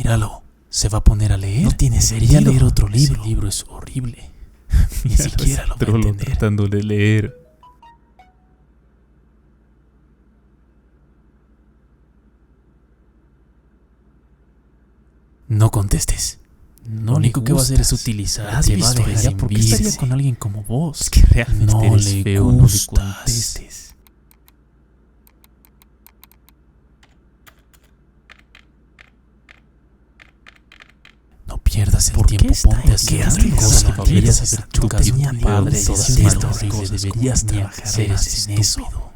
Míralo, se va a poner a leer. No tiene Debería sentido. leer otro libro. Ese libro es horrible. Ni siquiera lo va a entender. Tratando de leer. No contestes. No Lo único le que va a hacer es gustas. utilizar. ¿Has Te va a visto dejar ella? ¿Por qué estaría invible. con alguien como vos? Es que realmente No eres le feo, no le gustas. contestes. No pierdas el ¿Por qué tiempo, está ponte a ahí? hacer ¿Qué otra haces? cosa. No Deberías quieres hacer tu tu casa, casa, mi padre, padre, y todas todas estas horribles. cosas. Deberías ¿Cómo trabajar eres más en eso. estúpido?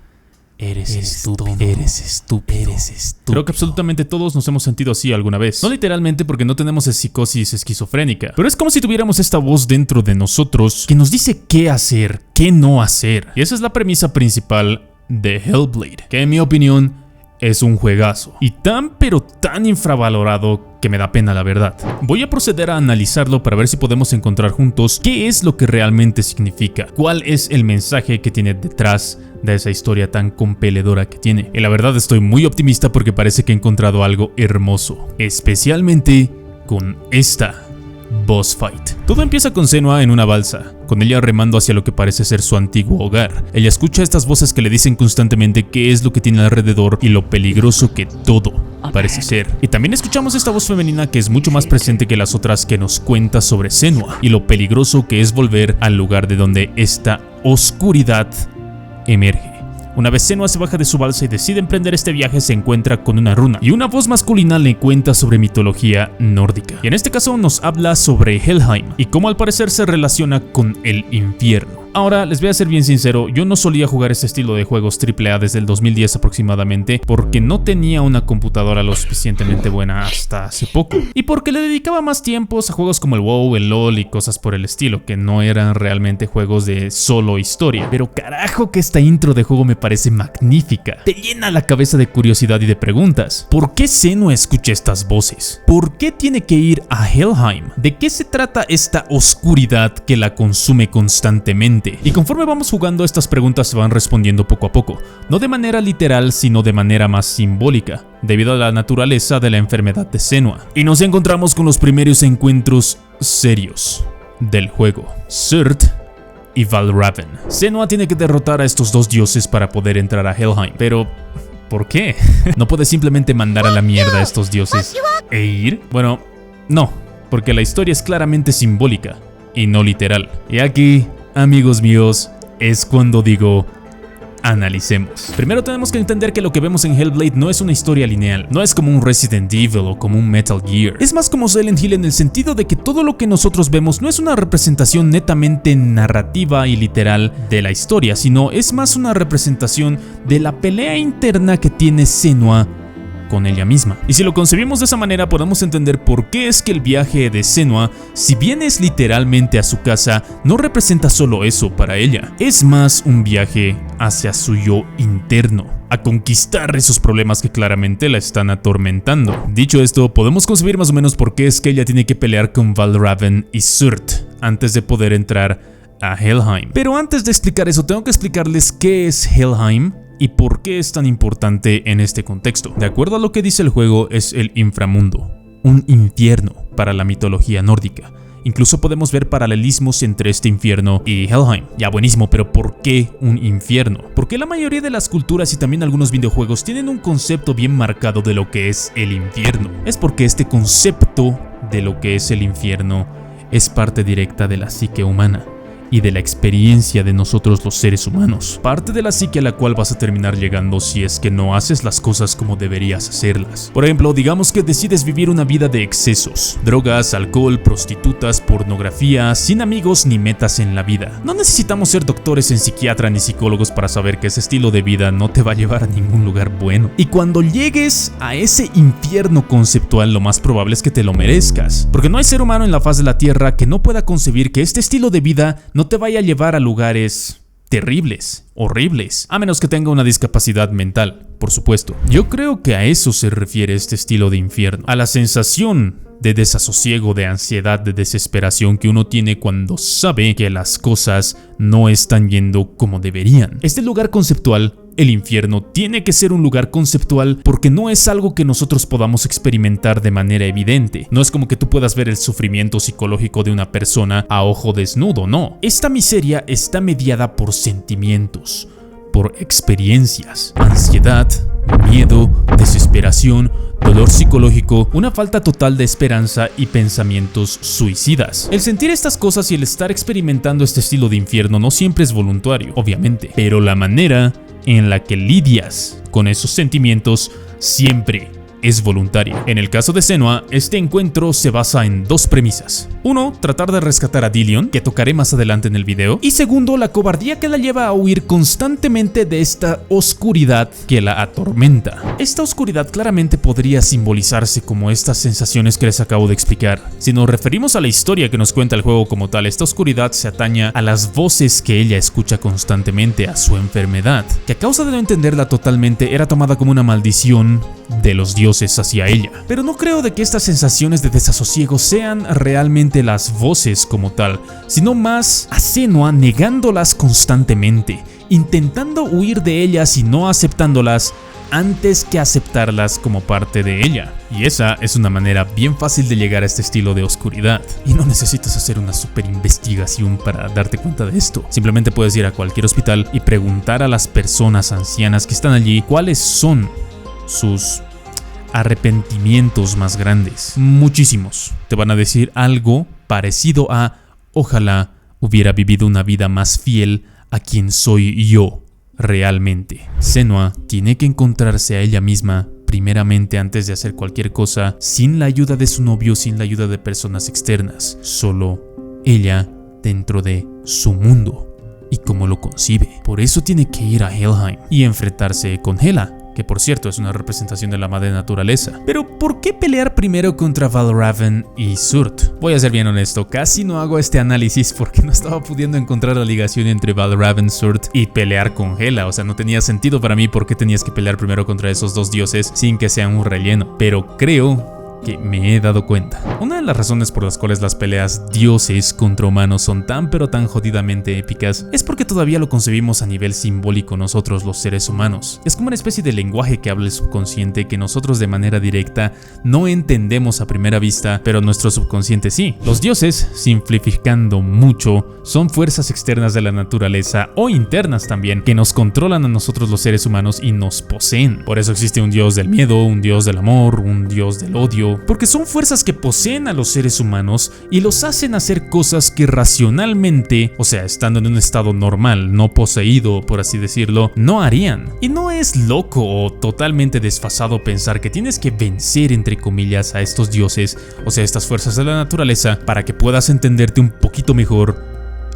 Eres estúpido. Eres estúpido. Eres estúpido. Creo que absolutamente todos nos hemos sentido así alguna vez. No literalmente porque no tenemos psicosis esquizofrénica, pero es como si tuviéramos esta voz dentro de nosotros que nos dice qué hacer, qué no hacer. Y esa es la premisa principal de Hellblade, que en mi opinión es un juegazo. Y tan pero tan infravalorado que me da pena la verdad. Voy a proceder a analizarlo para ver si podemos encontrar juntos qué es lo que realmente significa, cuál es el mensaje que tiene detrás de esa historia tan compeledora que tiene. Y la verdad estoy muy optimista porque parece que he encontrado algo hermoso, especialmente con esta boss fight. Todo empieza con Senua en una balsa, con ella remando hacia lo que parece ser su antiguo hogar. Ella escucha estas voces que le dicen constantemente qué es lo que tiene alrededor y lo peligroso que todo parece ser. Y también escuchamos esta voz femenina que es mucho más presente que las otras, que nos cuenta sobre Senua y lo peligroso que es volver al lugar de donde esta oscuridad emerge. Una vez Senua se baja de su balsa y decide emprender este viaje, se encuentra con una runa y una voz masculina le cuenta sobre mitología nórdica. Y en este caso nos habla sobre Helheim y cómo al parecer se relaciona con el infierno. Ahora, les voy a ser bien sincero, yo no solía jugar este estilo de juegos AAA desde el 2010 aproximadamente, porque no tenía una computadora lo suficientemente buena hasta hace poco. Y porque le dedicaba más tiempos a juegos como el WoW, el LoL y cosas por el estilo, que no eran realmente juegos de solo historia. Pero carajo que esta intro de juego me parece magnífica. Te llena la cabeza de curiosidad y de preguntas. ¿Por qué Senua escucha estas voces? ¿Por qué tiene que ir a Helheim? ¿De qué se trata esta oscuridad que la consume constantemente? Y conforme vamos jugando, estas preguntas se van respondiendo poco a poco, no de manera literal, sino de manera más simbólica, debido a la naturaleza de la enfermedad de Senua. Y nos encontramos con los primeros encuentros serios del juego: Surt y Valravn. Senua tiene que derrotar a estos dos dioses para poder entrar a Helheim, pero ¿por qué? ¿No puede simplemente mandar a la mierda a estos dioses e ir? Bueno, no, porque la historia es claramente simbólica y no literal. Y aquí, amigos míos, es cuando digo: analicemos. Primero tenemos que entender que lo que vemos en Hellblade no es una historia lineal, no es como un Resident Evil o como un Metal Gear. Es más como Silent Hill en el sentido de que todo lo que nosotros vemos no es una representación netamente narrativa y literal de la historia, sino es más una representación de la pelea interna que tiene Senua con ella misma. Y si lo concebimos de esa manera, podemos entender por qué es que el viaje de Senua, si bien es literalmente a su casa, no representa solo eso para ella. Es más un viaje hacia su yo interno, a conquistar esos problemas que claramente la están atormentando. Dicho esto, podemos concebir más o menos por qué es que ella tiene que pelear con Valravn y Surt antes de poder entrar a Helheim. Pero antes de explicar eso, tengo que explicarles qué es Helheim y por qué es tan importante en este contexto. De acuerdo a lo que dice el juego, es el inframundo, un infierno para la mitología nórdica. Incluso podemos ver paralelismos entre este infierno y Helheim. Ya buenísimo, pero ¿por qué un infierno? Porque la mayoría de las culturas y también algunos videojuegos tienen un concepto bien marcado de lo que es el infierno. Es porque este concepto de lo que es el infierno es parte directa de la psique humana y de la experiencia de nosotros los seres humanos, parte de la psique a la cual vas a terminar llegando si es que no haces las cosas como deberías hacerlas. Por ejemplo, digamos que decides vivir una vida de excesos, drogas, alcohol, prostitutas, pornografía, sin amigos ni metas en la vida. No necesitamos ser doctores en psiquiatra ni psicólogos para saber que ese estilo de vida no te va a llevar a ningún lugar bueno. Y cuando llegues a ese infierno conceptual, lo más probable es que te lo merezcas, porque no hay ser humano en la faz de la tierra que no pueda concebir que este estilo de vida no te vaya a llevar a lugares terribles, horribles, a menos que tenga una discapacidad mental, por supuesto. Yo creo que a eso se refiere este estilo de infierno, a la sensación de desasosiego, de ansiedad, de desesperación que uno tiene cuando sabe que las cosas no están yendo como deberían. Este lugar conceptual el infierno tiene que ser un lugar conceptual porque no es algo que nosotros podamos experimentar de manera evidente. No es como que tú puedas ver el sufrimiento psicológico de una persona a ojo desnudo, no. Esta miseria está mediada por sentimientos, por experiencias, ansiedad, miedo, desesperación, dolor psicológico, una falta total de esperanza y pensamientos suicidas. El sentir estas cosas y el estar experimentando este estilo de infierno no siempre es voluntario, obviamente, pero la manera en la que lidias con esos sentimientos siempre es voluntaria. En el caso de Senua, este encuentro se basa en dos premisas. Uno, tratar de rescatar a Dillion, que tocaré más adelante en el video. Y segundo, la cobardía que la lleva a huir constantemente de esta oscuridad que la atormenta. Esta oscuridad claramente podría simbolizarse como estas sensaciones que les acabo de explicar. Si nos referimos a la historia que nos cuenta el juego como tal, esta oscuridad se ataña a las voces que ella escucha constantemente, a su enfermedad, que a causa de no entenderla totalmente era tomada como una maldición de los dioses hacia ella. Pero no creo de que estas sensaciones de desasosiego sean realmente las voces como tal, sino más a Senua negándolas constantemente, intentando huir de ellas y no aceptándolas antes que aceptarlas como parte de ella. Y esa es una manera bien fácil de llegar a este estilo de oscuridad. Y no necesitas hacer una super investigación para darte cuenta de esto. Simplemente puedes ir a cualquier hospital y preguntar a las personas ancianas que están allí cuáles son sus arrepentimientos más grandes. Muchísimos. Te van a decir algo parecido a: ojalá hubiera vivido una vida más fiel a quien soy yo realmente. Senua tiene que encontrarse a ella misma primeramente antes de hacer cualquier cosa, sin la ayuda de su novio, sin la ayuda de personas externas. Solo ella dentro de su mundo y cómo lo concibe. Por eso tiene que ir a Helheim y enfrentarse con Hela, que por cierto es una representación de la madre naturaleza. Pero ¿por qué pelear primero contra Valravn y Surt? Voy a ser bien honesto, casi no hago este análisis porque no estaba pudiendo encontrar la ligación entre Valravn, Surt y pelear con Hela. O sea, no tenía sentido para mí por qué tenías que pelear primero contra esos dos dioses sin que sean un relleno. Pero creo que me he dado cuenta. Una de las razones por las cuales las peleas dioses contra humanos son tan pero tan jodidamente épicas es porque todavía lo concebimos a nivel simbólico nosotros los seres humanos. Es como una especie de lenguaje que habla el subconsciente que nosotros de manera directa no entendemos a primera vista, pero nuestro subconsciente sí. Los dioses, simplificando mucho, son fuerzas externas de la naturaleza o internas también que nos controlan a nosotros los seres humanos y nos poseen. Por eso existe un dios del miedo, un dios del amor, un dios del odio, porque son fuerzas que poseen a los seres humanos y los hacen hacer cosas que racionalmente, o sea, estando en un estado normal, no poseído, por así decirlo, no harían. Y no es loco o totalmente desfasado pensar que tienes que vencer, entre comillas, a estos dioses, o sea, estas fuerzas de la naturaleza, para que puedas entenderte un poquito mejor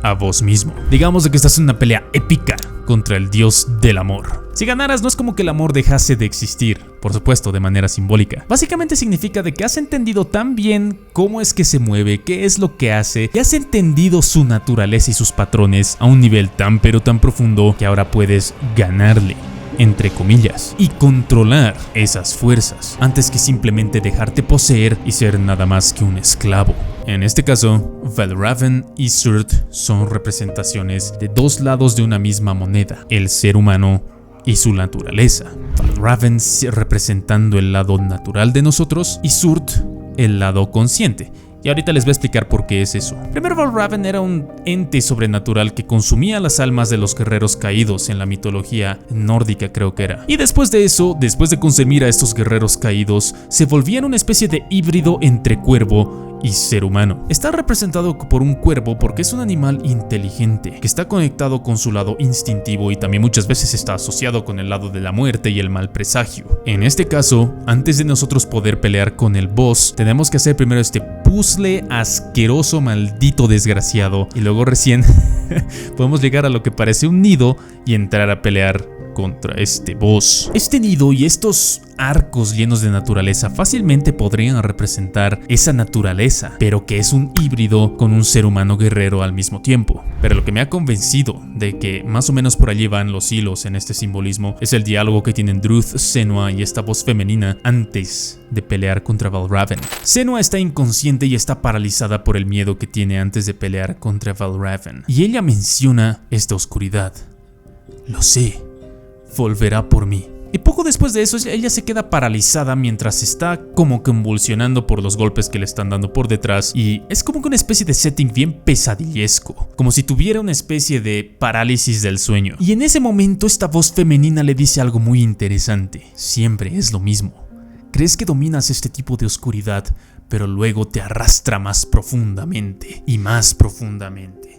a vos mismo. Digamos de que estás en una pelea épica contra el dios del amor. Si ganaras, no es como que el amor dejase de existir, por supuesto, de manera simbólica. Básicamente significa de que has entendido tan bien cómo es que se mueve, qué es lo que hace, y has entendido su naturaleza y sus patrones a un nivel tan pero tan profundo que ahora puedes ganarle, entre comillas, y controlar esas fuerzas antes que simplemente dejarte poseer y ser nada más que un esclavo. En este caso, Valravn y Surt son representaciones de dos lados de una misma moneda, el ser humano y su naturaleza. Valravn representando el lado natural de nosotros y Surt el lado consciente. Y ahorita les voy a explicar por qué es eso. Primero, Valravn era un ente sobrenatural que consumía las almas de los guerreros caídos en la mitología nórdica, creo que era. Y después de eso, después de consumir a estos guerreros caídos, se volvían una especie de híbrido entre cuervo y ser humano. Está representado por un cuervo porque es un animal inteligente, que está conectado con su lado instintivo y también muchas veces está asociado con el lado de la muerte y el mal presagio. En este caso, antes de nosotros poder pelear con el boss, tenemos que hacer primero este puzzle asqueroso, maldito, desgraciado, y luego recién podemos llegar a lo que parece un nido y entrar a pelear contra este boss. Este nido y estos arcos llenos de naturaleza fácilmente podrían representar esa naturaleza, pero que es un híbrido con un ser humano guerrero al mismo tiempo. Pero lo que me ha convencido de que más o menos por allí van los hilos en este simbolismo es el diálogo que tienen Druth, Senua y esta voz femenina antes de pelear contra Valravn. Senua está inconsciente y está paralizada por el miedo que tiene antes de pelear contra Valravn, y ella menciona esta oscuridad. Lo sé. volverá por mí. Y poco después de eso, ella se queda paralizada mientras está como convulsionando por los golpes que le están dando por detrás. Y es como que una especie de setting bien pesadillesco, como si tuviera una especie de parálisis del sueño. Y en ese momento esta voz femenina le dice algo muy interesante. Siempre es lo mismo. Crees que dominas este tipo de oscuridad, pero luego te arrastra más profundamente y más profundamente.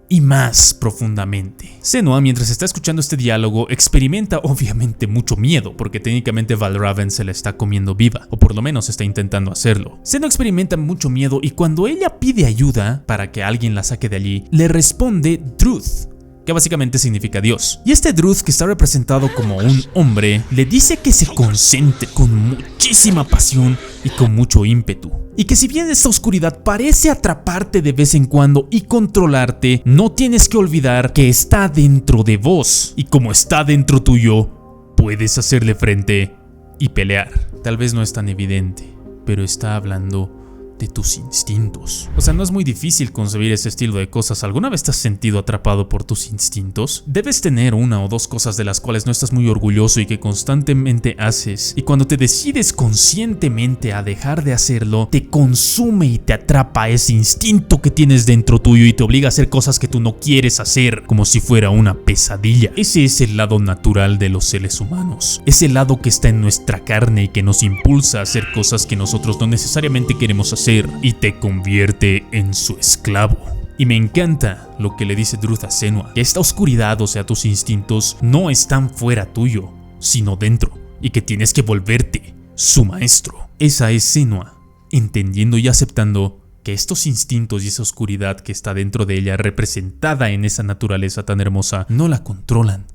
Y más profundamente. Senua, mientras está escuchando este diálogo, experimenta obviamente mucho miedo, porque técnicamente Valravn se la está comiendo viva, o por lo menos está intentando hacerlo. Senua experimenta mucho miedo y cuando ella pide ayuda para que alguien la saque de allí, le responde Druth, que básicamente significa Dios. Y este Druth, que está representado como un hombre, le dice que se concentre con muchísima pasión y con mucho ímpetu. Y que si bien esta oscuridad parece atraparte de vez en cuando y controlarte, no tienes que olvidar que está dentro de vos. Y como está dentro tuyo, puedes hacerle frente y pelear. Tal vez no es tan evidente, pero está hablando de tus instintos. O sea, no es muy difícil concebir ese estilo de cosas. ¿Alguna vez te has sentido atrapado por tus instintos? Debes tener una o dos cosas de las cuales no estás muy orgulloso y que constantemente haces. Y cuando te decides conscientemente a dejar de hacerlo, te consume y te atrapa ese instinto que tienes dentro tuyo y te obliga a hacer cosas que tú no quieres hacer, como si fuera una pesadilla. Ese es el lado natural de los seres humanos. Es el lado que está en nuestra carne y que nos impulsa a hacer cosas que nosotros no necesariamente queremos hacer, y te convierte en su esclavo. Y me encanta lo que le dice Druth a Senua, que esta oscuridad, o sea, tus instintos, no están fuera tuyo, sino dentro, y que tienes que volverte su maestro. Esa es Senua, entendiendo y aceptando que estos instintos y esa oscuridad que está dentro de ella, representada en esa naturaleza tan hermosa, no la controlan.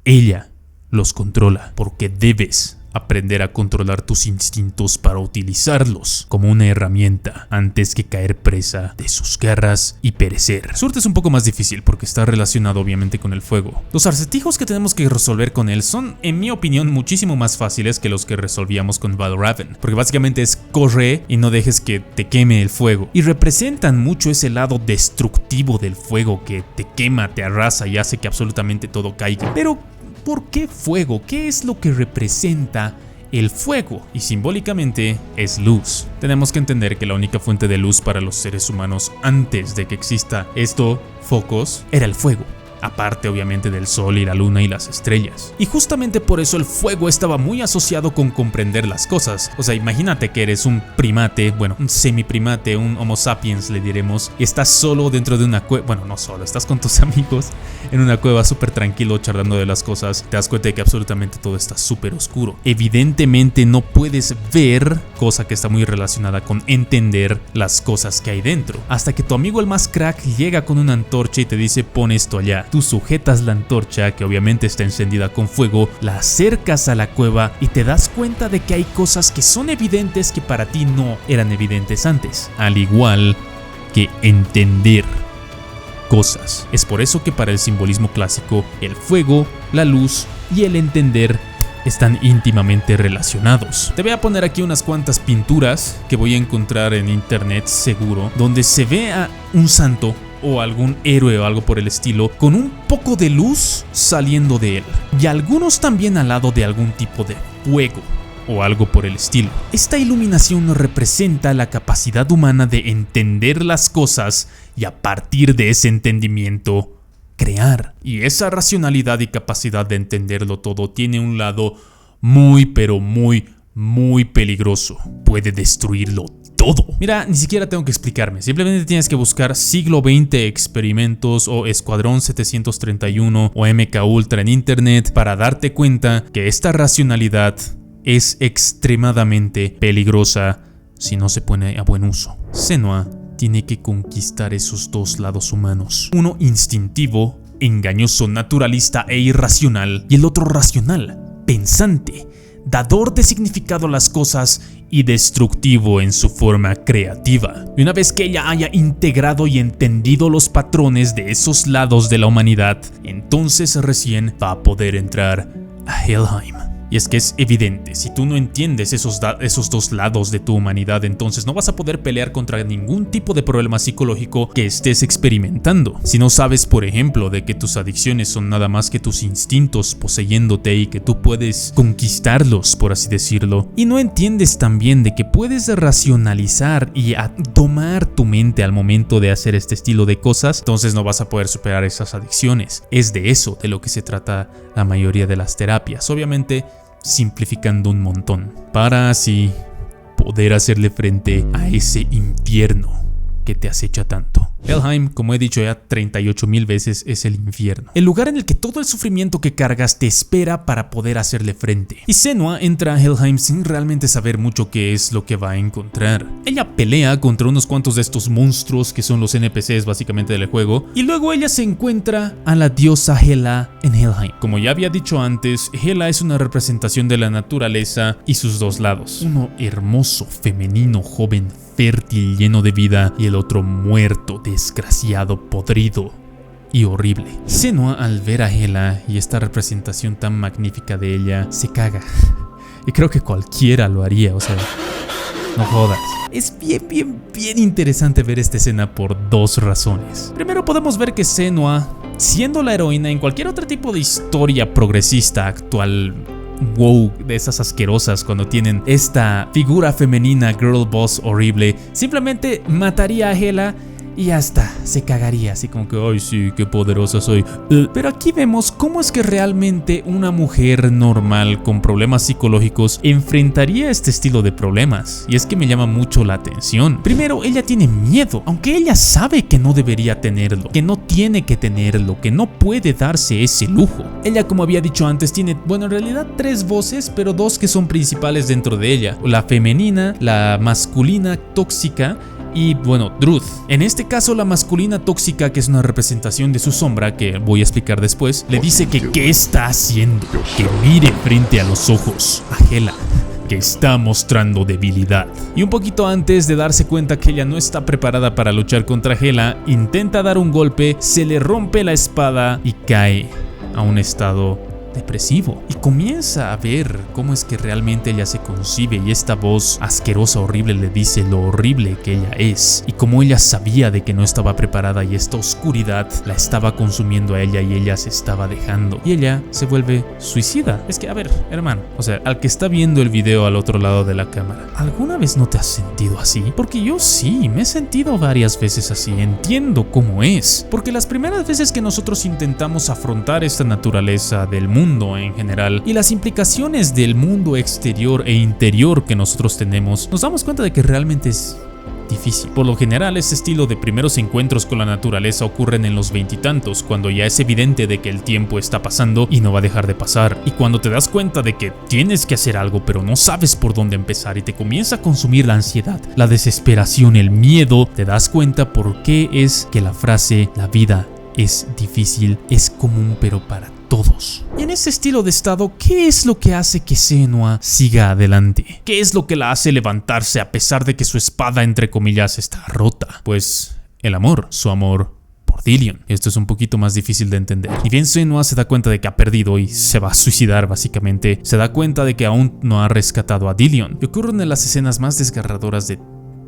Ella los controla, porque debes aprender a controlar tus instintos para utilizarlos como una herramienta antes que caer presa de sus garras y perecer. Surte es un poco más difícil porque está relacionado obviamente con el fuego. Los acertijos que tenemos que resolver con él son, en mi opinión, muchísimo más fáciles que los que resolvíamos con Valravn, porque básicamente es corre y no dejes que te queme el fuego, y representan mucho ese lado destructivo del fuego que te quema, te arrasa y hace que absolutamente todo caiga. Pero ¿por qué fuego? ¿Qué es lo que representa el fuego? Y simbólicamente es luz. Tenemos que entender que la única fuente de luz para los seres humanos antes de que exista esto, focos, era el fuego. Aparte obviamente del sol y la luna y las estrellas. Y justamente por eso el fuego estaba muy asociado con comprender las cosas. O sea, imagínate que eres un primate, bueno, un semiprimate, un homo sapiens le diremos, y estás solo dentro de una cueva, bueno, no solo, estás con tus amigos en una cueva súper tranquilo charlando de las cosas. Te das cuenta de que absolutamente todo está súper oscuro. Evidentemente no puedes ver, cosa que está muy relacionada con entender las cosas que hay dentro. Hasta que tu amigo el más crack llega con una antorcha y te dice pon esto allá. Tú sujetas la antorcha, que obviamente está encendida con fuego, la acercas a la cueva y te das cuenta de que hay cosas que son evidentes que para ti no eran evidentes antes. Al igual que entender cosas. Es por eso que para el simbolismo clásico, el fuego, la luz y el entender están íntimamente relacionados. Te voy a poner aquí unas cuantas pinturas que voy a encontrar en internet seguro, donde se ve a un santo o algún héroe o algo por el estilo con un poco de luz saliendo de él, y algunos también al lado de algún tipo de fuego o algo por el estilo. Esta iluminación nos representa la capacidad humana de entender las cosas y a partir de ese entendimiento crear. Y esa racionalidad y capacidad de entenderlo todo tiene un lado muy pero muy peligroso. Puede destruirlo todo. Mira, ni siquiera tengo que explicarme. Simplemente tienes que buscar siglo XX experimentos o Escuadrón 731 o MK Ultra en internet para darte cuenta que esta racionalidad es extremadamente peligrosa si no se pone a buen uso. Senua tiene que conquistar esos dos lados humanos. Uno instintivo, engañoso, naturalista e irracional, y el otro racional, pensante, dador de significado a las cosas y destructivo en su forma creativa. Y una vez que ella haya integrado y entendido los patrones de esos lados de la humanidad, entonces recién va a poder entrar a Helheim. Y es que es evidente, si tú no entiendes esos dos lados de tu humanidad, entonces no vas a poder pelear contra ningún tipo de problema psicológico que estés experimentando. Si no sabes, por ejemplo, de que tus adicciones son nada más que tus instintos poseyéndote y que tú puedes conquistarlos, por así decirlo, y no entiendes también de que puedes racionalizar y domar tu mente al momento de hacer este estilo de cosas, entonces no vas a poder superar esas adicciones. Es de eso de lo que se trata la mayoría de las terapias, obviamente simplificando un montón, para así poder hacerle frente a ese infierno que te acecha tanto. Helheim, como he dicho ya 38,000 veces, es el infierno. El lugar en el que todo el sufrimiento que cargas te espera para poder hacerle frente. Y Senua entra a Helheim sin realmente saber mucho qué es lo que va a encontrar. Ella pelea contra unos cuantos de estos monstruos que son los NPCs básicamente del juego, y luego ella se encuentra a la diosa Hela en Helheim. Como ya había dicho antes, Hela es una representación de la naturaleza y sus dos lados. Uno hermoso, femenino, joven, fértil, lleno de vida, y el otro muerto, desgraciado, podrido y horrible. Senua, al ver a Hela y esta representación tan magnífica de ella, se caga. Y creo que cualquiera lo haría, o sea, no jodas. Es bien interesante ver esta escena por dos razones. Primero, podemos ver que Senua, siendo la heroína en cualquier otro tipo de historia progresista actual, wow, de esas asquerosas, cuando tienen esta figura femenina girl boss horrible, simplemente mataría a Hela y ya está, se cagaría, así como que ay sí, qué poderosa soy. Pero aquí vemos cómo es que realmente una mujer normal con problemas psicológicos enfrentaría este estilo de problemas, y es que me llama mucho la atención. Primero, ella tiene miedo, aunque ella sabe que no debería tenerlo, que no tiene que tenerlo, que no puede darse ese lujo. Ella, como había dicho antes, tiene, bueno, en realidad 3 voces, pero 2 que son principales dentro de ella: la femenina, la masculina tóxica y, bueno, Druth. En este caso, la masculina tóxica, que es una representación de su sombra, que voy a explicar después, le dice que qué está haciendo, que mire frente a los ojos a Hela, que está mostrando debilidad. Y un poquito antes de darse cuenta que ella no está preparada para luchar contra Hela, intenta dar un golpe, se le rompe la espada y cae a un estado depresivo, y comienza a ver cómo es que realmente ella se concibe, y esta voz asquerosa, horrible, le dice lo horrible que ella es, y cómo ella sabía de que no estaba preparada, y esta oscuridad la estaba consumiendo a ella y ella se estaba dejando, y ella se vuelve suicida. Es que, a ver, hermano, o sea, al que está viendo el video al otro lado de la cámara, ¿alguna vez no te has sentido así? Porque yo sí, me he sentido varias veces así. Entiendo cómo es, porque las primeras veces que nosotros intentamos afrontar esta naturaleza del mundo en general y las implicaciones del mundo exterior e interior que nosotros tenemos, nos damos cuenta de que realmente es difícil. Por lo general, este estilo de primeros encuentros con la naturaleza ocurren en los 20 y tantos, cuando ya es evidente de que el tiempo está pasando y no va a dejar de pasar, y cuando te das cuenta de que tienes que hacer algo pero no sabes por dónde empezar y te comienza a consumir la ansiedad, la desesperación, el miedo, te das cuenta por qué es que la frase "la vida es difícil" es común pero para todos. Y en ese estilo de estado, ¿qué es lo que hace que Senua siga adelante? ¿Qué es lo que la hace levantarse a pesar de que su espada, entre comillas, está rota? Pues el amor, su amor por Dillion. Esto es un poquito más difícil de entender. Y bien Senua se da cuenta de que ha perdido y se va a suicidar básicamente, se da cuenta de que aún no ha rescatado a Dillion. Y ocurren en las escenas más desgarradoras de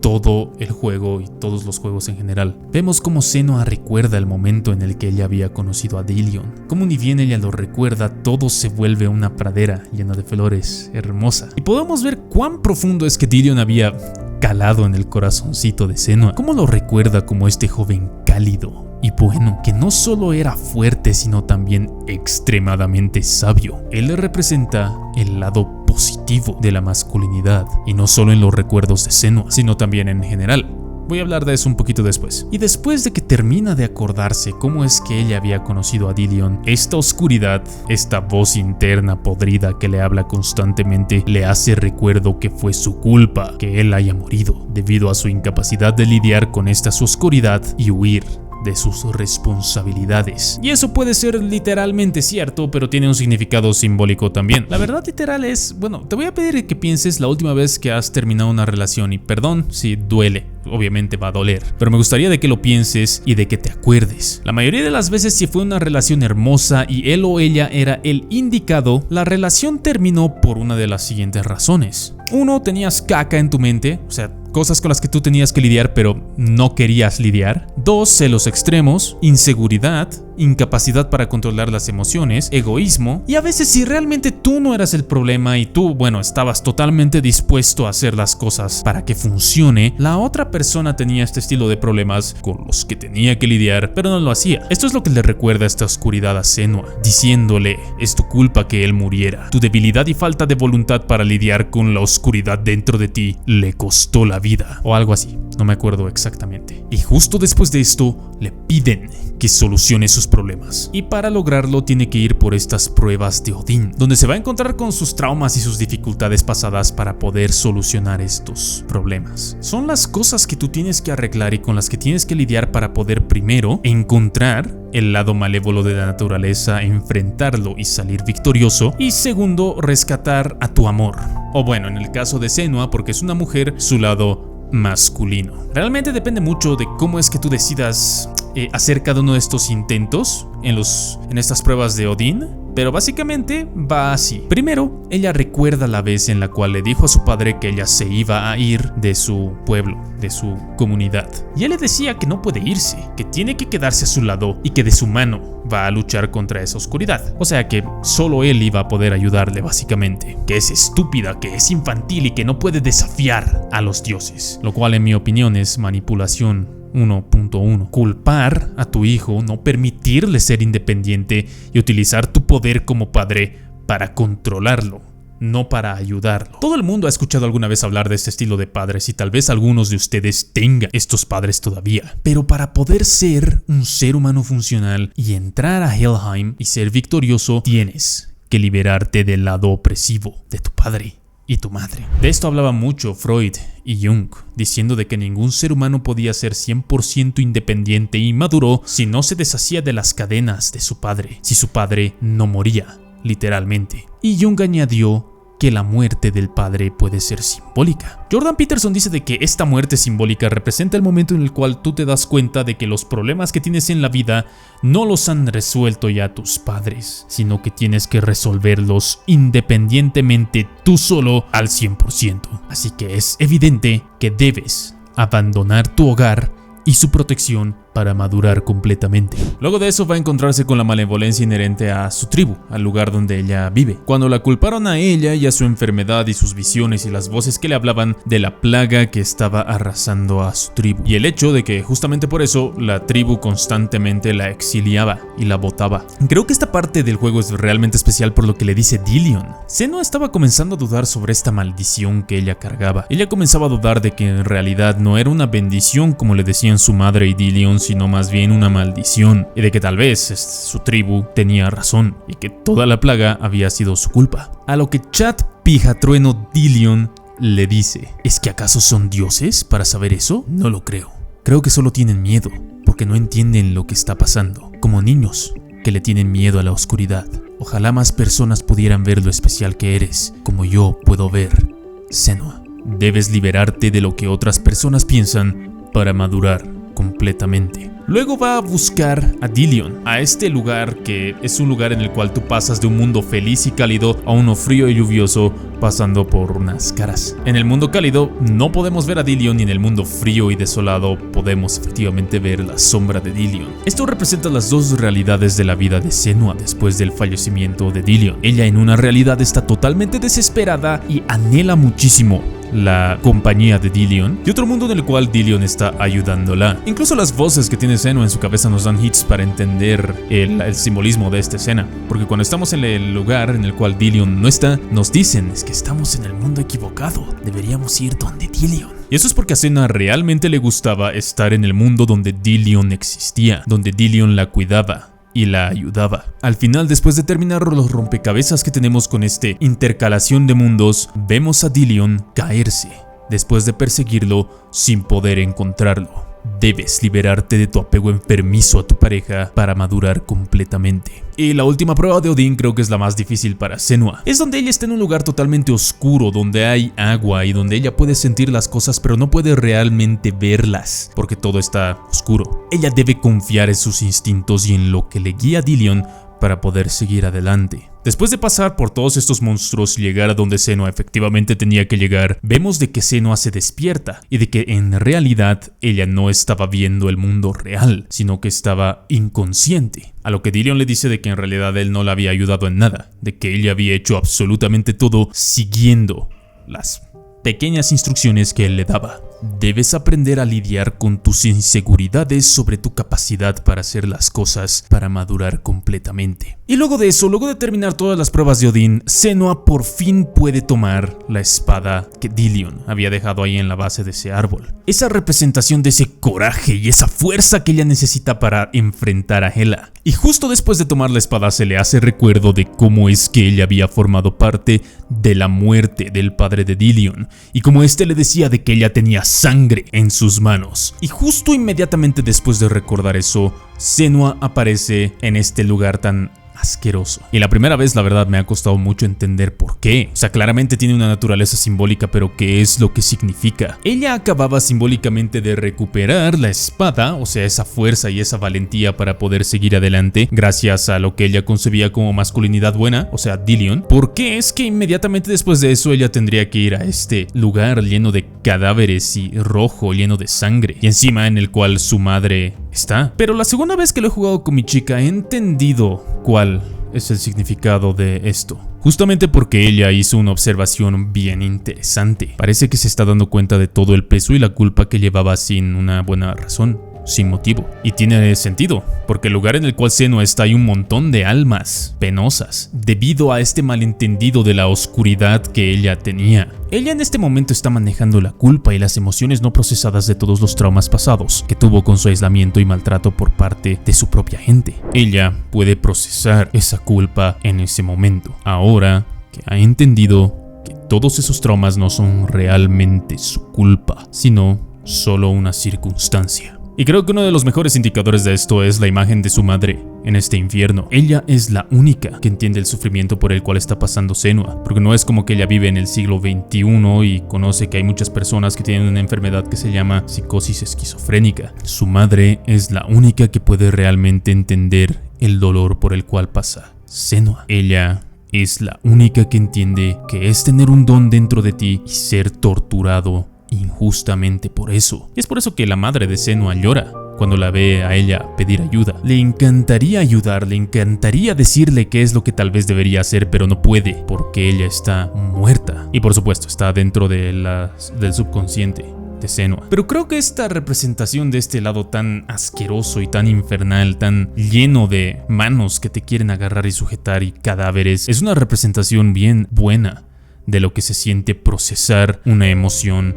todo el juego y todos los juegos en general. Vemos cómo Senua recuerda el momento en el que ella había conocido a Dillion. Como ni bien ella lo recuerda, todo se vuelve una pradera llena de flores, hermosa. Y podemos ver cuán profundo es que Dillion había calado en el corazoncito de Senua. Cómo lo recuerda como este joven cálido y bueno, que no solo era fuerte, sino también extremadamente sabio. Él le representa el lado positivo de la masculinidad, y no solo en los recuerdos de Senua, sino también en general. Voy a hablar de eso un poquito después. Y después de que termina de acordarse cómo es que ella había conocido a Dillion, esta oscuridad, esta voz interna podrida que le habla constantemente, le hace recuerdo que fue su culpa que él haya morido, debido a su incapacidad de lidiar con esta su oscuridad y huir de sus responsabilidades. Y eso puede ser literalmente cierto, pero tiene un significado simbólico también. La verdad literal es, bueno, te voy a pedir que pienses la última vez que has terminado una relación, y perdón si duele obviamente va a doler, pero me gustaría de que lo pienses y de que te acuerdes. La mayoría de las veces, si fue una relación hermosa y él o ella era el indicado, la relación terminó por una de las siguientes razones. 1. Tenías caca en tu mente, o sea, cosas con las que tú tenías que lidiar pero no querías lidiar. 2. Celos extremos, inseguridad, incapacidad para controlar las emociones, egoísmo. Y a veces, si realmente tú no eras el problema y tú, estabas totalmente dispuesto a hacer las cosas para que funcione, la otra persona tenía este estilo de problemas con los que tenía que lidiar, pero no lo hacía. Esto es lo que le recuerda esta oscuridad a Senua, diciéndole: es tu culpa que él muriera. Tu debilidad y falta de voluntad para lidiar con la oscuridad dentro de ti le costó la vida, o algo así, no me acuerdo exactamente. Y justo después de esto le piden que solucione sus problemas, y para lograrlo tiene que ir por estas pruebas de Odín, donde se va a encontrar con sus traumas y sus dificultades pasadas para poder solucionar estos problemas. Son las cosas que tú tienes que arreglar y con las que tienes que lidiar para poder, primero, encontrar el lado malévolo de la naturaleza, enfrentarlo y salir victorioso, y segundo, rescatar a tu amor, o en el caso de Senua, porque es una mujer, su lado masculino. Realmente depende mucho de cómo es que tú decidas hacer cada uno de estos intentos en estas pruebas de Odín, pero básicamente va así. Primero, ella recuerda la vez en la cual le dijo a su padre que ella se iba a ir de su pueblo, de su comunidad, y él le decía que no puede irse, que tiene que quedarse a su lado y que de su mano va a luchar contra esa oscuridad. O sea que solo él iba a poder ayudarle, básicamente. Que es estúpida, que es infantil y que no puede desafiar a los dioses, lo cual en mi opinión es manipulación 1.1. Culpar a tu hijo, no permitirle ser independiente y utilizar tu poder como padre para controlarlo, no para ayudarlo. Todo el mundo ha escuchado alguna vez hablar de este estilo de padres y tal vez algunos de ustedes tengan estos padres todavía. Pero para poder ser un ser humano funcional y entrar a Helheim y ser victorioso, tienes que liberarte del lado opresivo de tu padre y tu madre. De esto hablaba mucho Freud y Jung, diciendo de que ningún ser humano podía ser 100% independiente y maduro si no se deshacía de las cadenas de su padre, si su padre no moría, literalmente. Y Jung añadió que la muerte del padre puede ser simbólica. Jordan Peterson dice de que esta muerte simbólica representa el momento en el cual tú te das cuenta de que los problemas que tienes en la vida no los han resuelto ya tus padres, sino que tienes que resolverlos independientemente tú solo al 100%. Así que es evidente que debes abandonar tu hogar y su protección para madurar completamente. Luego de eso va a encontrarse con la malevolencia inherente a su tribu, al lugar donde ella vive. Cuando la culparon a ella y a su enfermedad y sus visiones y las voces que le hablaban de la plaga que estaba arrasando a su tribu. Y el hecho de que justamente por eso la tribu constantemente la exiliaba y la botaba. Creo que esta parte del juego es realmente especial por lo que le dice Dillion. Senua estaba comenzando a dudar sobre esta maldición que ella cargaba. Ella comenzaba a dudar de que en realidad no era una bendición como le decían su madre y Dillion, sino más bien una maldición, y de que tal vez su tribu tenía razón y que toda la plaga había sido su culpa. A lo que Chat Pijatrueno Dillion le dice: ¿es que acaso son dioses para saber eso? No lo creo. Creo que solo tienen miedo porque no entienden lo que está pasando, como niños que le tienen miedo a la oscuridad. Ojalá más personas pudieran ver lo especial que eres, como yo puedo ver. Senua, debes liberarte de lo que otras personas piensan para madurar completamente. Luego va a buscar a Dillion, a este lugar que es un lugar en el cual tú pasas de un mundo feliz y cálido a uno frío y lluvioso, pasando por unas caras. En el mundo cálido no podemos ver a Dillion, y en el mundo frío y desolado podemos efectivamente ver la sombra de Dillion. Esto representa las dos realidades de la vida de Senua después del fallecimiento de Dillion. Ella en una realidad está totalmente desesperada y anhela muchísimo la compañía de Dillion, y otro mundo en el cual Dillion está ayudándola. Incluso las voces que tiene Senua en su cabeza nos dan hits para entender el simbolismo de esta escena, porque cuando estamos en el lugar en el cual Dillion no está, nos dicen: es que estamos en el mundo equivocado, deberíamos ir donde Dillion. Y eso es porque a Senua realmente le gustaba estar en el mundo donde Dillion existía, donde Dillion la cuidaba y la ayudaba. Al final, después de terminar los rompecabezas que tenemos con este intercalación de mundos, vemos a Dillion caerse después de perseguirlo sin poder encontrarlo. Debes liberarte de tu apego enfermizo a tu pareja para madurar completamente. Y la última prueba de Odín creo que es la más difícil para Senua. Es donde ella está en un lugar totalmente oscuro, donde hay agua y donde ella puede sentir las cosas pero no puede realmente verlas, porque todo está oscuro. Ella debe confiar en sus instintos y en lo que le guía a Dillion para poder seguir adelante. Después de pasar por todos estos monstruos y llegar a donde Senua efectivamente tenía que llegar, vemos de que Senua se despierta y de que en realidad ella no estaba viendo el mundo real, sino que estaba inconsciente. A lo que Dillion le dice de que en realidad él no la había ayudado en nada, de que ella había hecho absolutamente todo siguiendo las pequeñas instrucciones que él le daba. Debes aprender a lidiar con tus inseguridades sobre tu capacidad para hacer las cosas para madurar completamente. Y luego de eso, luego de terminar todas las pruebas de Odín, Senua por fin puede tomar la espada que Dillion había dejado ahí en la base de ese árbol. Esa representación de ese coraje y esa fuerza que ella necesita para enfrentar a Hela. Y justo después de tomar la espada se le hace recuerdo de cómo es que ella había formado parte de la muerte del padre de Dillion y como este le decía de que ella tenía sangre en sus manos. Y justo inmediatamente después de recordar eso, Senua aparece en este lugar tan asqueroso. Y la primera vez la verdad me ha costado mucho entender por qué. O sea, claramente tiene una naturaleza simbólica, pero ¿qué es lo que significa? Ella acababa simbólicamente de recuperar la espada, o sea, esa fuerza y esa valentía para poder seguir adelante, gracias a lo que ella concebía como masculinidad buena, o sea, Dillion. ¿Por qué es que inmediatamente después de eso ella tendría que ir a este lugar lleno de cadáveres y rojo, lleno de sangre, y encima en el cual su madre está? Pero la segunda vez que lo he jugado con mi chica he entendido cuál es el significado de esto. Justamente porque ella hizo una observación bien interesante. Parece que se está dando cuenta de todo el peso y la culpa que llevaba sin una buena razón, sin motivo. Y tiene sentido, porque el lugar en el cual Senua está hay un montón de almas penosas, debido a este malentendido de la oscuridad que ella tenía. Ella en este momento está manejando la culpa y las emociones no procesadas de todos los traumas pasados que tuvo con su aislamiento y maltrato por parte de su propia gente. Ella puede procesar esa culpa en ese momento, ahora que ha entendido que todos esos traumas no son realmente su culpa, sino solo una circunstancia. Y creo que uno de los mejores indicadores de esto es la imagen de su madre en este infierno. Ella es la única que entiende el sufrimiento por el cual está pasando Senua, porque no es como que ella vive en el siglo XXI y conoce que hay muchas personas que tienen una enfermedad que se llama psicosis esquizofrénica. Su madre es la única que puede realmente entender el dolor por el cual pasa Senua. Ella es la única que entiende que es tener un don dentro de ti y ser torturado injustamente por eso. Y es por eso que la madre de Senua llora cuando la ve a ella pedir ayuda. Le encantaría ayudar, le encantaría decirle qué es lo que tal vez debería hacer, pero no puede porque ella está muerta. Y por supuesto está dentro del subconsciente de Senua. Pero creo que esta representación de este lado tan asqueroso y tan infernal, tan lleno de manos que te quieren agarrar y sujetar y cadáveres, es una representación bien buena de lo que se siente procesar una emoción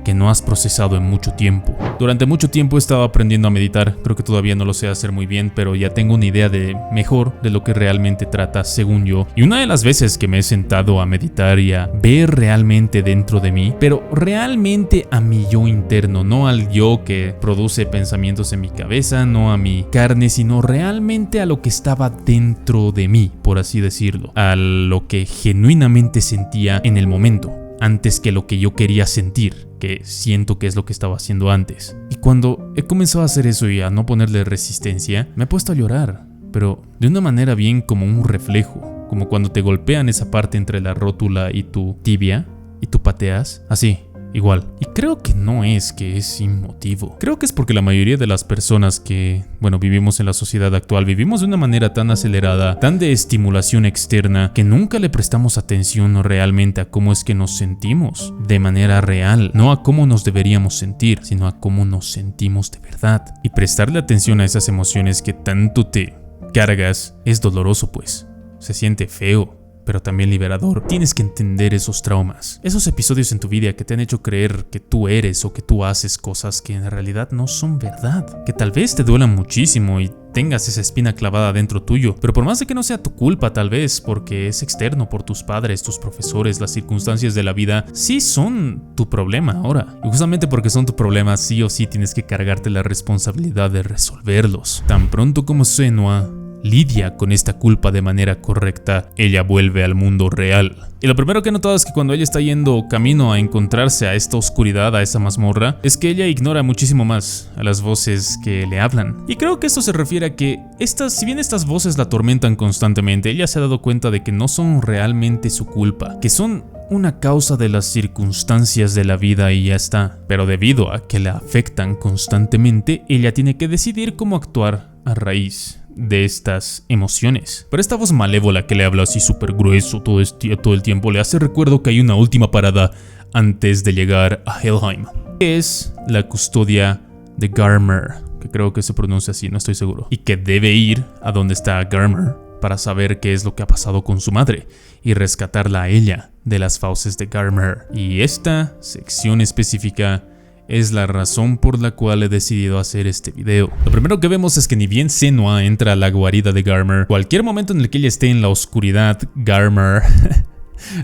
que no has procesado en mucho tiempo. Durante mucho tiempo he estado aprendiendo a meditar, creo que todavía no lo sé hacer muy bien, pero ya tengo una idea mejor de lo que realmente trata según yo. Y una de las veces que me he sentado a meditar y a ver realmente dentro de mí, pero realmente a mi yo interno, no al yo que produce pensamientos en mi cabeza, no a mi carne, sino realmente a lo que estaba dentro de mí, por así decirlo, a lo que genuinamente sentía en el momento, antes que lo que yo quería sentir, que siento que es lo que estaba haciendo antes. Y cuando he comenzado a hacer eso y a no ponerle resistencia, me he puesto a llorar, pero de una manera bien como un reflejo, como cuando te golpean esa parte entre la rótula y tu tibia y tú pateas, así. Igual. Y creo que no es que es sin motivo. Creo que es porque la mayoría de las personas que, vivimos en la sociedad actual, vivimos de una manera tan acelerada, tan de estimulación externa, que nunca le prestamos atención realmente a cómo es que nos sentimos de manera real. No a cómo nos deberíamos sentir, sino a cómo nos sentimos de verdad. Y prestarle atención a esas emociones que tanto te cargas es doloroso, pues. Se siente feo. pero también liberador. Tienes que entender esos traumas, esos episodios en tu vida que te han hecho creer que tú eres o que tú haces cosas que en realidad no son verdad, que tal vez te duelan muchísimo y tengas esa espina clavada dentro tuyo, pero por más de que no sea tu culpa tal vez, porque es externo por tus padres, tus profesores, las circunstancias de la vida, sí son tu problema ahora. Y justamente porque son tu problema, sí o sí tienes que cargarte la responsabilidad de resolverlos. Tan pronto como Senua lidia con esta culpa de manera correcta, ella vuelve al mundo real. Y lo primero que he notado es que cuando ella está yendo camino a encontrarse a esta oscuridad, a esa mazmorra, es que ella ignora muchísimo más a las voces que le hablan. Y creo que esto se refiere a que si bien estas voces la atormentan constantemente, ella se ha dado cuenta de que no son realmente su culpa, que son una causa de las circunstancias de la vida y ya está. Pero debido a que la afectan constantemente, ella tiene que decidir cómo actuar a raíz de estas emociones. Pero esta voz malévola que le habla así súper grueso todo el tiempo le hace recuerdo que hay una última parada antes de llegar a Helheim, que es la custodia de Garmer, que creo que se pronuncia así, no estoy seguro, y que debe ir a donde está Garmer para saber qué es lo que ha pasado con su madre y rescatarla a ella de las fauces de Garmer. Y esta sección específica es la razón por la cual he decidido hacer este video. Lo primero que vemos es que ni bien Senua entra a la guarida de Garmer, cualquier momento en el que ella esté en la oscuridad, Garmer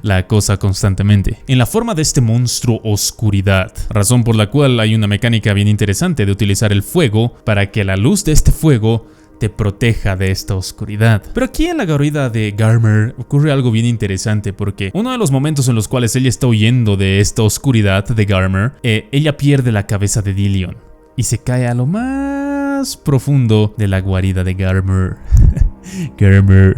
la acosa constantemente, en la forma de este monstruo oscuridad, razón por la cual hay una mecánica bien interesante de utilizar el fuego para que la luz de este fuego te proteja de esta oscuridad. Pero aquí en la guarida de Garmer ocurre algo bien interesante, porque uno de los momentos en los cuales ella está huyendo de esta oscuridad de Garmer, ella pierde la cabeza de Dillion y se cae a lo más profundo de la guarida de Garmer. Garmer.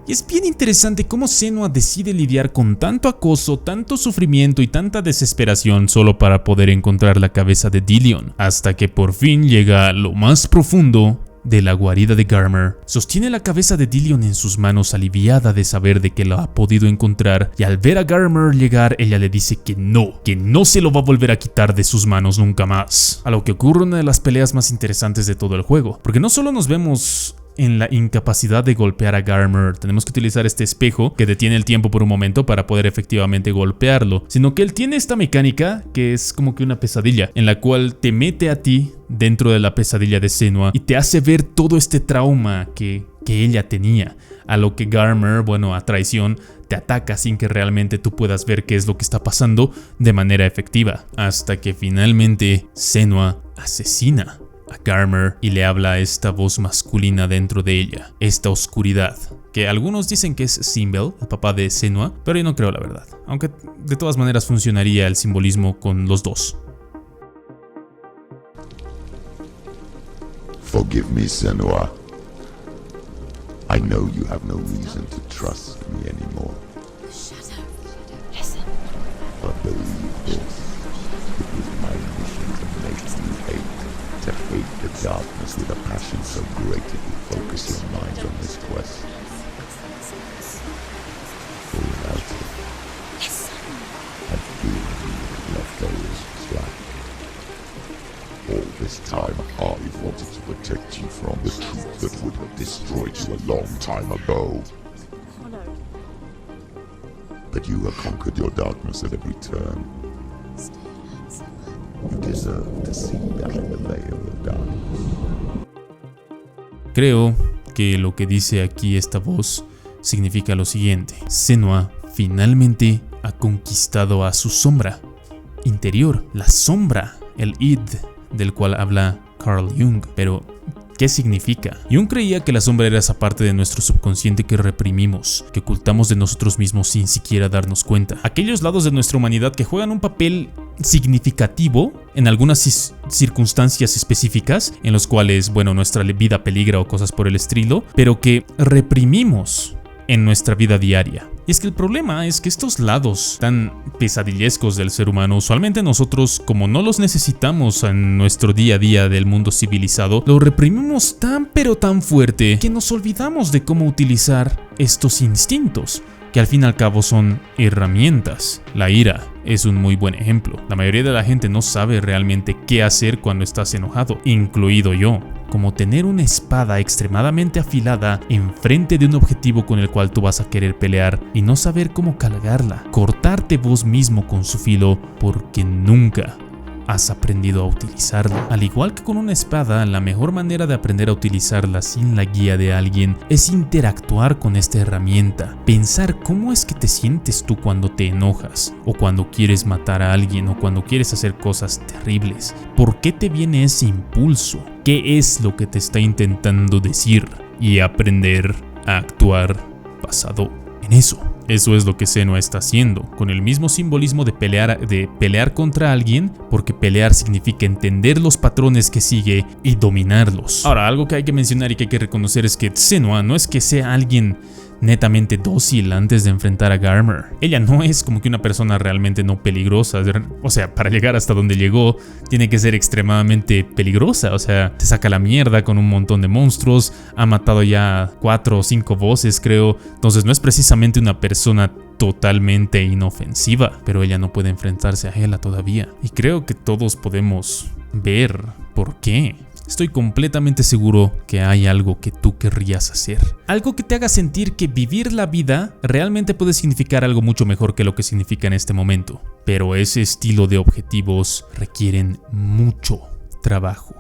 Y es bien interesante cómo Senua decide lidiar con tanto acoso, tanto sufrimiento y tanta desesperación solo para poder encontrar la cabeza de Dillion, hasta que por fin llega a lo más profundo de la guarida de Garmer. Sostiene la cabeza de Dillion en sus manos, aliviada de saber de que la ha podido encontrar, y al ver a Garmer llegar, ella le dice que no se lo va a volver a quitar de sus manos nunca más. A lo que ocurre una de las peleas más interesantes de todo el juego, porque no solo nos vemos en la incapacidad de golpear a Garmer, tenemos que utilizar este espejo que detiene el tiempo por un momento para poder efectivamente golpearlo, sino que él tiene esta mecánica que es como que una pesadilla, en la cual te mete a ti dentro de la pesadilla de Senua y te hace ver todo este trauma que ella tenía, a lo que Garmer, bueno, a traición, te ataca sin que realmente tú puedas ver qué es lo que está pasando de manera efectiva, hasta que finalmente Senua asesina a Garmer y le habla a esta voz masculina dentro de ella, esta oscuridad, que algunos dicen que es Simbel, el papá de Senua, pero yo no creo la verdad, aunque de todas maneras funcionaría el simbolismo con los dos. Forgive me, Senua. I know you have no reason to trust me anymore. Shadow, listen. But believe this, it was my mission to make you hate the darkness with a passion so great it will focus your mind on this quest. For without it, I feel you have left those slack. All this time, I wanted to protect you from the truth that would have destroyed you a long time ago. But you have conquered your darkness at every turn. You deserve to see behind the veil of darkness. Creo que lo que dice aquí esta voz significa lo siguiente: Senua finalmente ha conquistado a su sombra interior, la sombra, el id del cual habla Carl Jung. Pero ¿qué significa? Jung creía que la sombra era esa parte de nuestro subconsciente que reprimimos, que ocultamos de nosotros mismos sin siquiera darnos cuenta. Aquellos lados de nuestra humanidad que juegan un papel significativo en algunas circunstancias específicas, en los cuales, bueno, nuestra vida peligra o cosas por el estilo, pero que reprimimos en nuestra vida diaria. Y es que el problema es que estos lados tan pesadillescos del ser humano, usualmente nosotros, como no los necesitamos en nuestro día a día del mundo civilizado, los reprimimos tan pero tan fuerte que nos olvidamos de cómo utilizar estos instintos. que al fin y al cabo son herramientas. La ira es un muy buen ejemplo. La mayoría de la gente no sabe realmente qué hacer cuando estás enojado, incluido yo. Como tener una espada extremadamente afilada enfrente de un objetivo con el cual tú vas a querer pelear y no saber cómo cargarla. Cortarte vos mismo con su filo porque nunca has aprendido a utilizarla. Al igual que con una espada, la mejor manera de aprender a utilizarla sin la guía de alguien es interactuar con esta herramienta. Pensar cómo es que te sientes tú cuando te enojas, o cuando quieres matar a alguien, o cuando quieres hacer cosas terribles. ¿Por qué te viene ese impulso? ¿Qué es lo que te está intentando decir? Y aprender a actuar basado en eso. Eso es lo que Senua está haciendo, con el mismo simbolismo de pelear contra alguien, porque pelear significa entender los patrones que sigue y dominarlos. Ahora, algo que hay que mencionar y que hay que reconocer es que Senua no es que sea alguien netamente dócil antes de enfrentar a Garmer. Ella no es como que una persona realmente no peligrosa. O sea, para llegar hasta donde llegó, tiene que ser extremadamente peligrosa. O sea, te saca la mierda con un montón de monstruos. Ha matado ya 4 o 5 bosses, creo. Entonces no es precisamente una persona totalmente inofensiva. Pero ella no puede enfrentarse a Hela todavía. Y creo que todos podemos ver por qué. Estoy completamente seguro que hay algo que tú querrías hacer. Algo que te haga sentir que vivir la vida realmente puede significar algo mucho mejor que lo que significa en este momento. Pero ese estilo de objetivos requieren mucho trabajo,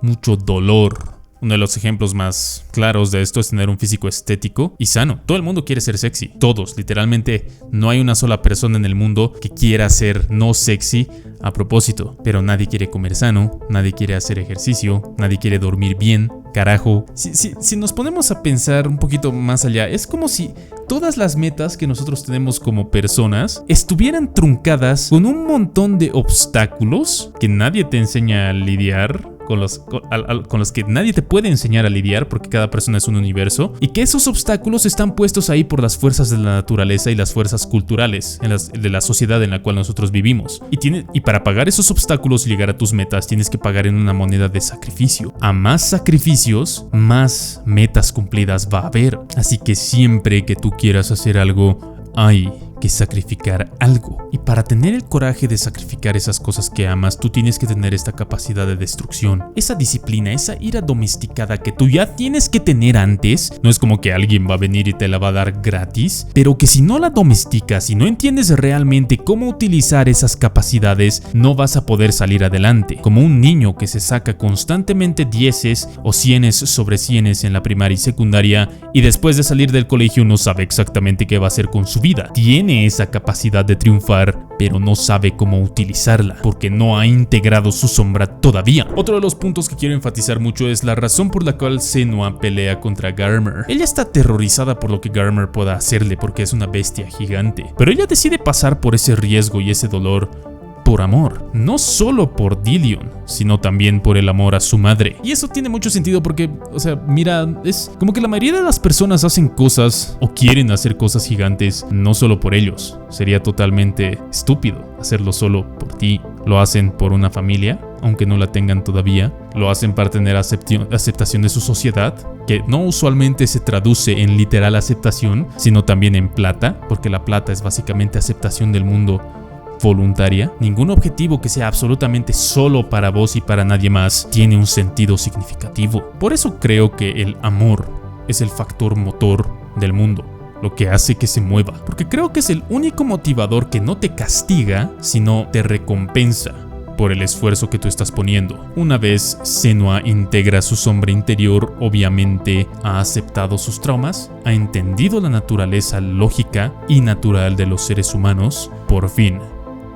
mucho dolor. Uno de los ejemplos más claros de esto es tener un físico estético y sano. Todo el mundo quiere ser sexy. Todos, literalmente, no hay una sola persona en el mundo que quiera ser no sexy a propósito. Pero nadie quiere comer sano, nadie quiere hacer ejercicio, nadie quiere dormir bien. Carajo. Si nos ponemos a pensar un poquito más allá, es como si todas las metas que nosotros tenemos como personas estuvieran truncadas con un montón de obstáculos que nadie te enseña a lidiar, con los que nadie te puede enseñar a lidiar, porque cada persona es un universo, y que esos obstáculos están puestos ahí por las fuerzas de la naturaleza y las fuerzas culturales de la sociedad en la cual nosotros vivimos. Y para pagar esos obstáculos y llegar a tus metas, tienes que pagar en una moneda de sacrificio. A más sacrificios, más metas cumplidas va a haber. Así que siempre que tú quieras hacer algo, hay que sacrificar algo. Y para tener el coraje de sacrificar esas cosas que amas, tú tienes que tener esta capacidad de destrucción, esa disciplina, esa ira domesticada que tú ya tienes que tener antes. No es como que alguien va a venir y te la va a dar gratis, pero que si no la domesticas y no entiendes realmente cómo utilizar esas capacidades, no vas a poder salir adelante. Como un niño que se saca constantemente 10s o 100s sobre 100s en la primaria y secundaria, y después de salir del colegio no sabe exactamente qué va a hacer con su vida. Tiene esa capacidad de triunfar, pero no sabe cómo utilizarla, porque no ha integrado su sombra todavía. Otro de los puntos que quiero enfatizar mucho es la razón por la cual Senua pelea contra Garmer. Ella está aterrorizada por lo que Garmer pueda hacerle, porque es una bestia gigante, pero ella decide pasar por ese riesgo y ese dolor por amor, no solo por Dillion, sino también por el amor a su madre. Y eso tiene mucho sentido porque, o sea, mira, es como que la mayoría de las personas hacen cosas o quieren hacer cosas gigantes no solo por ellos. Sería totalmente estúpido hacerlo solo por ti. Lo hacen por una familia, aunque no la tengan todavía. Lo hacen para tener aceptación de su sociedad, que no usualmente se traduce en literal aceptación, sino también en plata, porque la plata es básicamente aceptación del mundo voluntaria. Ningún objetivo que sea absolutamente solo para vos y para nadie más tiene un sentido significativo. Por eso creo que el amor es el factor motor del mundo, lo que hace que se mueva, porque creo que es el único motivador que no te castiga, sino te recompensa por el esfuerzo que tú estás poniendo. Una vez Senua integra su sombra interior, obviamente ha aceptado sus traumas, ha entendido la naturaleza lógica y natural de los seres humanos, por fin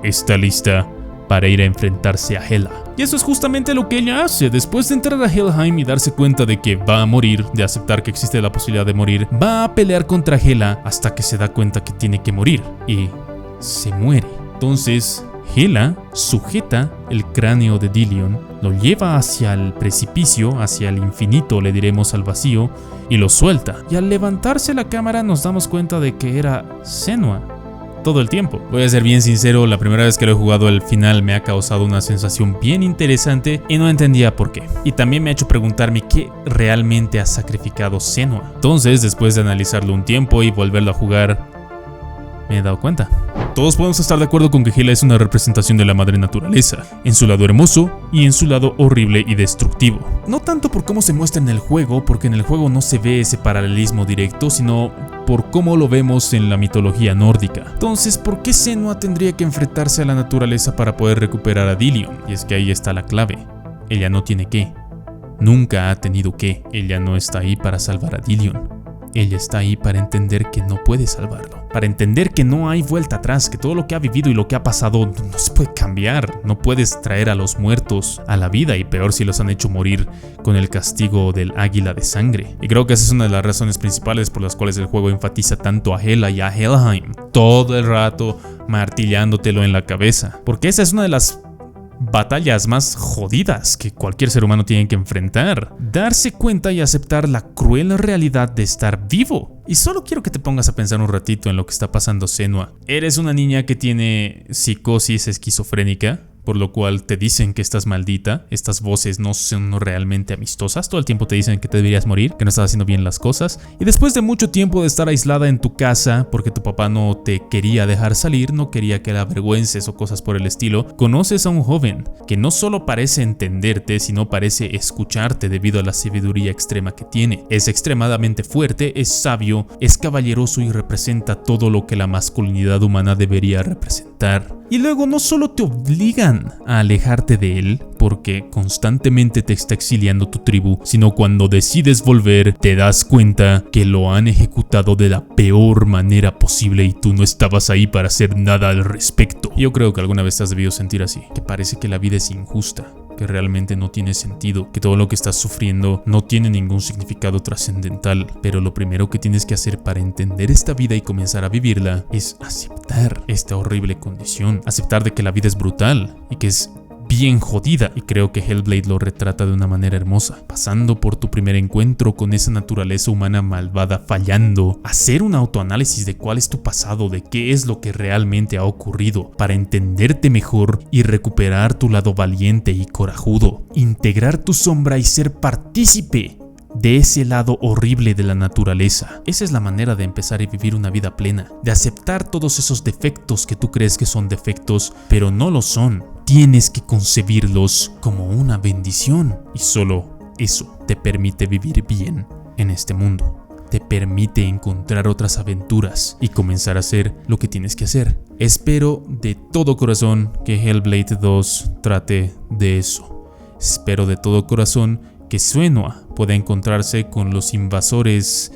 está lista para ir a enfrentarse a Hela. Y eso es justamente lo que ella hace. Después de entrar a Helheim y darse cuenta de que va a morir, de aceptar que existe la posibilidad de morir, va a pelear contra Hela hasta que se da cuenta que tiene que morir y se muere. Entonces Hela sujeta el cráneo de Dillion, lo lleva hacia el precipicio, hacia el infinito, le diremos al vacío, y lo suelta. Y al levantarse la cámara nos damos cuenta de que era Senua todo el tiempo. Voy a ser bien sincero, la primera vez que lo he jugado el final me ha causado una sensación bien interesante y no entendía por qué. Y también me ha hecho preguntarme qué realmente ha sacrificado Senua. Entonces, después de analizarlo un tiempo y volverlo a jugar, me he dado cuenta. Todos podemos estar de acuerdo con que Hela es una representación de la madre naturaleza, en su lado hermoso y en su lado horrible y destructivo. No tanto por cómo se muestra en el juego, porque en el juego no se ve ese paralelismo directo, sino por cómo lo vemos en la mitología nórdica. Entonces, ¿por qué Senua tendría que enfrentarse a la naturaleza para poder recuperar a Dillion? Y es que ahí está la clave. Ella no tiene que. Nunca ha tenido que. Ella no está ahí para salvar a Dillion. Ella está ahí para entender que no puede salvarlo. Para entender que no hay vuelta atrás, que todo lo que ha vivido y lo que ha pasado no se puede cambiar. No puedes traer a los muertos a la vida y peor si los han hecho morir con el castigo del águila de sangre. Y creo que esa es una de las razones principales por las cuales el juego enfatiza tanto a Hela y a Helheim. Todo el rato martillándotelo en la cabeza. Porque esa es una de las batallas más jodidas que cualquier ser humano tiene que enfrentar. Darse cuenta y aceptar la cruel realidad de estar vivo. Y solo quiero que te pongas a pensar un ratito en lo que está pasando Senua. Eres una niña que tiene psicosis esquizofrénica, por lo cual te dicen que estás maldita, estas voces no son realmente amistosas, todo el tiempo te dicen que te deberías morir, que no estás haciendo bien las cosas, y después de mucho tiempo de estar aislada en tu casa, porque tu papá no te quería dejar salir, no quería que la avergüences o cosas por el estilo, conoces a un joven que no solo parece entenderte, sino parece escucharte debido a la sabiduría extrema que tiene. Es extremadamente fuerte, es sabio, es caballeroso y representa todo lo que la masculinidad humana debería representar. Y luego no solo te obligan a alejarte de él, porque constantemente te está exiliando tu tribu, sino cuando decides volver, te das cuenta que lo han ejecutado de la peor manera posible y tú no estabas ahí para hacer nada al respecto. Yo creo que alguna vez te has debido sentir así, que parece que la vida es injusta, que realmente no tiene sentido, que todo lo que estás sufriendo no tiene ningún significado trascendental, pero lo primero que tienes que hacer para entender esta vida y comenzar a vivirla es aceptar esta horrible condición, aceptar de que la vida es brutal y que es bien jodida, y creo que Hellblade lo retrata de una manera hermosa, pasando por tu primer encuentro con esa naturaleza humana malvada, fallando, hacer un autoanálisis de cuál es tu pasado, de qué es lo que realmente ha ocurrido, para entenderte mejor y recuperar tu lado valiente y corajudo, integrar tu sombra y ser partícipe de ese lado horrible de la naturaleza. Esa es la manera de empezar a vivir una vida plena, de aceptar todos esos defectos que tú crees que son defectos, pero no lo son. Tienes que concebirlos como una bendición, y solo eso te permite vivir bien en este mundo. Te permite encontrar otras aventuras y comenzar a hacer lo que tienes que hacer. Espero de todo corazón que Hellblade 2 trate de eso. Espero de todo corazón que Senua pueda encontrarse con los invasores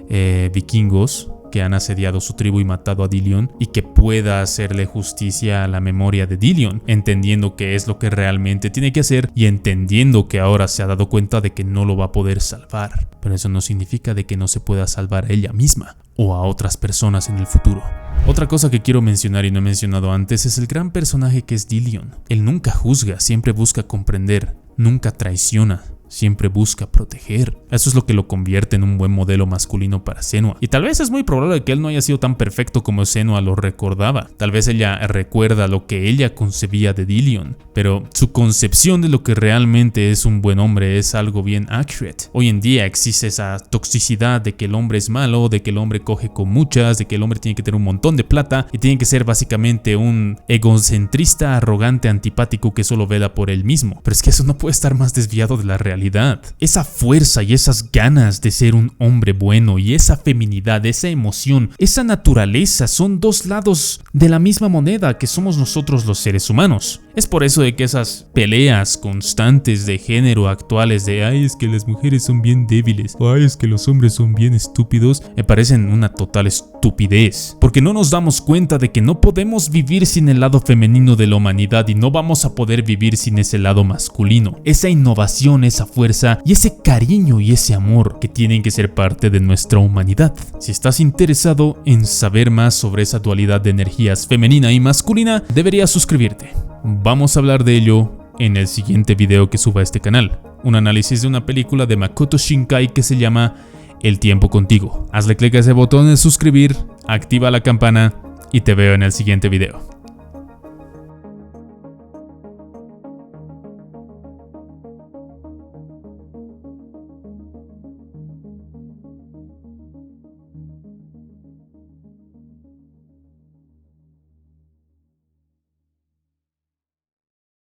vikingos que han asediado su tribu y matado a Dillion, y que pueda hacerle justicia a la memoria de Dillion, entendiendo qué es lo que realmente tiene que hacer y entendiendo que ahora se ha dado cuenta de que no lo va a poder salvar. Pero eso no significa de que no se pueda salvar a ella misma o a otras personas en el futuro. Otra cosa que quiero mencionar y no he mencionado antes es el gran personaje que es Dillion. Él nunca juzga, siempre busca comprender, nunca traiciona, siempre busca proteger. Eso es lo que lo convierte en un buen modelo masculino para Senua. Y tal vez es muy probable que él no haya sido tan perfecto como Senua lo recordaba. Tal vez ella recuerda lo que ella concebía de Dillion, pero su concepción de lo que realmente es un buen hombre es algo bien accurate. Hoy en día existe esa toxicidad de que el hombre es malo, de que el hombre coge con muchas, de que el hombre tiene que tener un montón de plata y tiene que ser básicamente un egocentrista, arrogante, antipático que solo vela por él mismo. Pero es que eso no puede estar más desviado de la realidad. Esa fuerza y esas ganas de ser un hombre bueno y esa feminidad, esa emoción, esa naturaleza son dos lados de la misma moneda que somos nosotros los seres humanos. Es por eso de que esas peleas constantes de género actuales de ay, es que las mujeres son bien débiles o ay, es que los hombres son bien estúpidos, me parecen una total estupidez, porque no nos damos cuenta de que no podemos vivir sin el lado femenino de la humanidad y no vamos a poder vivir sin ese lado masculino, esa innovación, esa fuerza y ese cariño y ese amor que tienen que ser parte de nuestra humanidad. Si estás interesado en saber más sobre esa dualidad de energías femenina y masculina, deberías suscribirte. Vamos a hablar de ello en el siguiente video que suba a este canal, un análisis de una película de Makoto Shinkai que se llama El tiempo contigo. Hazle clic a ese botón de suscribir, activa la campana y te veo en el siguiente video.